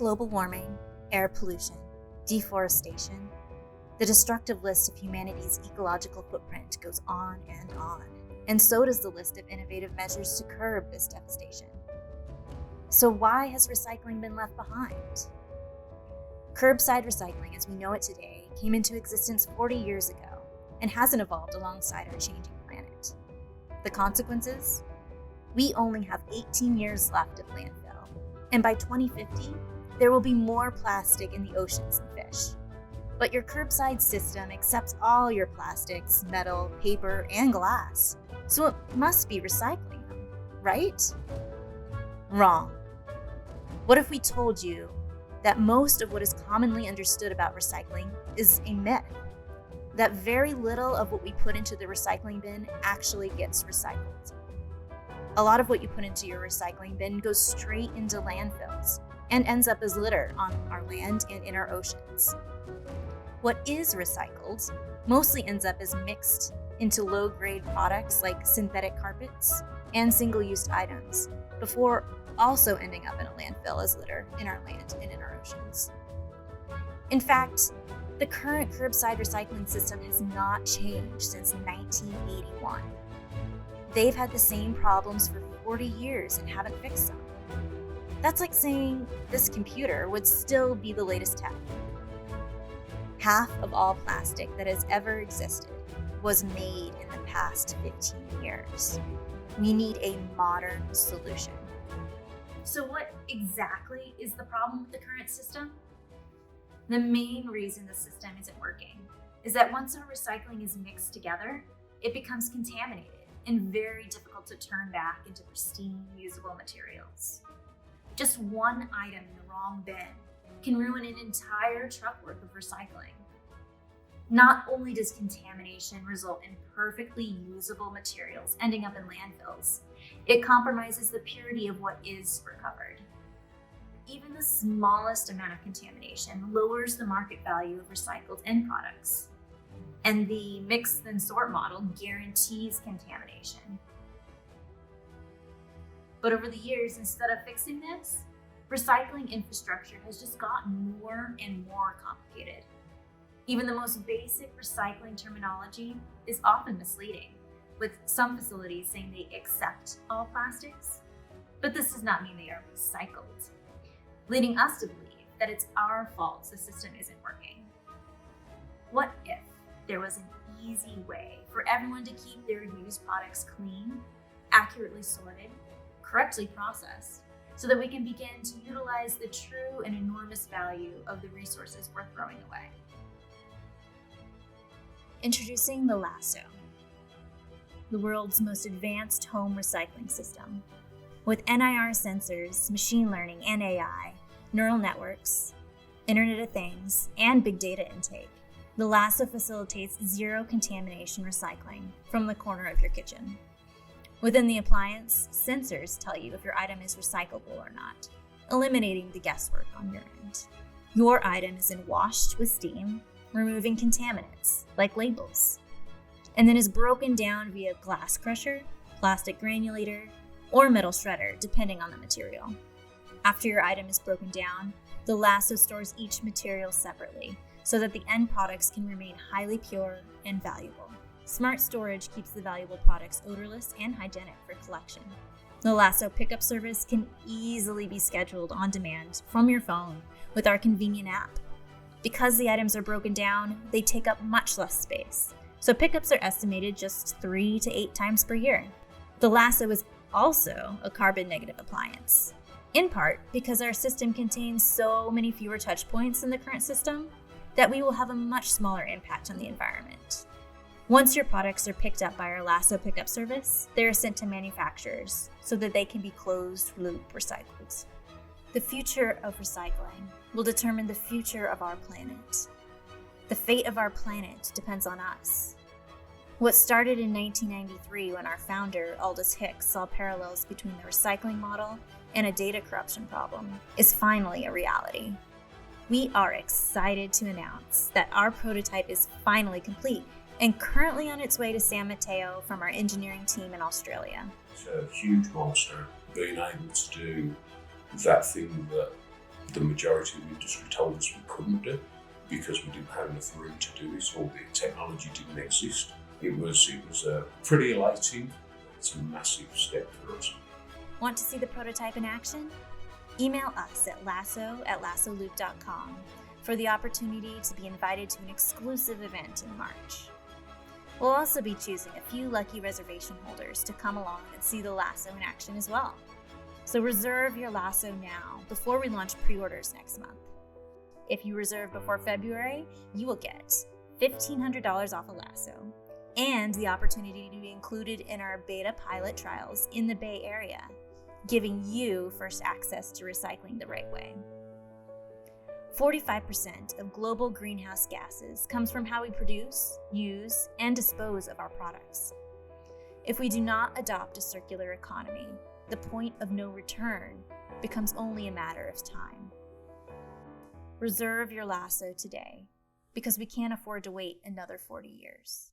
Global warming, air pollution, deforestation, the destructive list of humanity's ecological footprint goes on, and so does the list of innovative measures to curb this devastation. So why has recycling been left behind? Curbside recycling as we know it today came into existence 40 years ago and hasn't evolved alongside our changing planet. The consequences? We only have 18 years left of landfill, and by 2050, there will be more plastic in the oceans than fish. But your curbside system accepts all your plastics, metal, paper, and glass, so it must be recycling them, right? Wrong. What if we told you that most of what is commonly understood about recycling is a myth? That very little of what we put into the recycling bin actually gets recycled. A lot of what you put into your recycling bin goes straight into landfills and ends up as litter on our land and in our oceans. What is recycled mostly ends up as mixed into low-grade products like synthetic carpets and single-use items before also ending up in a landfill as litter in our land and in our oceans. In fact, the current curbside recycling system has not changed since 1981. They've had the same problems for 40 years and haven't fixed them. That's like saying this computer would still be the latest tech. Half of all plastic that has ever existed was made in the past 15 years. We need a modern solution. So what exactly is the problem with the current system? The main reason the system isn't working is that once our recycling is mixed together, it becomes contaminated and very difficult to turn back into pristine, usable materials. Just one item in the wrong bin can ruin an entire truckload of recycling. Not only does contamination result in perfectly usable materials ending up in landfills, it compromises the purity of what is recovered. Even the smallest amount of contamination lowers the market value of recycled end products. And the mix then sort model guarantees contamination. But over the years, instead of fixing this, recycling infrastructure has just gotten more and more complicated. Even the most basic recycling terminology is often misleading, with some facilities saying they accept all plastics, but this does not mean they are recycled, leading us to believe that it's our fault the system isn't working. What if there was an easy way for everyone to keep their used products clean, accurately sorted, correctly processed, so that we can begin to utilize the true and enormous value of the resources we're throwing away? Introducing the Lasso, the world's most advanced home recycling system. With NIR sensors, machine learning and AI, neural networks, Internet of Things, and big data intake, the Lasso facilitates zero contamination recycling from the corner of your kitchen. Within the appliance, sensors tell you if your item is recyclable or not, eliminating the guesswork on your end. Your item is then washed with steam, removing contaminants like labels, and then is broken down via glass crusher, plastic granulator, or metal shredder, depending on the material. After your item is broken down, the Lasso stores each material separately so that the end products can remain highly pure and valuable. Smart storage keeps the valuable products odorless and hygienic for collection. The Lasso pickup service can easily be scheduled on demand from your phone with our convenient app. Because the items are broken down, they take up much less space, so pickups are estimated just 3 to 8 times per year. The Lasso is also a carbon negative appliance, in part because our system contains so many fewer touch points than the current system that we will have a much smaller impact on the environment. Once your products are picked up by our Lasso pickup service, they are sent to manufacturers so that they can be closed loop recycled. The future of recycling will determine the future of our planet. The fate of our planet depends on us. What started in 1993 when our founder, Aldous Hicks, saw parallels between the recycling model and a data corruption problem is finally a reality. We are excited to announce that our prototype is finally complete and currently on its way to San Mateo from our engineering team in Australia. It's a huge milestone, being able to do that thing that The majority of the industry told us we couldn't do because we didn't have enough room to do it, or the technology didn't exist. It was pretty elating. It's a massive step for us. Want to see the prototype in action? Email us at lasso@lassoloop.com for the opportunity to be invited to an exclusive event in March. We'll also be choosing a few lucky reservation holders to come along and see the Lasso in action as well. So reserve your Lasso now before we launch pre-orders next month. If you reserve before February, you will get $1,500 off a Lasso and the opportunity to be included in our beta pilot trials in the Bay Area, giving you first access to recycling the right way. 45% of global greenhouse gases comes from how we produce, use, and dispose of our products. If we do not adopt a circular economy, the point of no return becomes only a matter of time. Reserve your Lasso today, because we can't afford to wait another 40 years.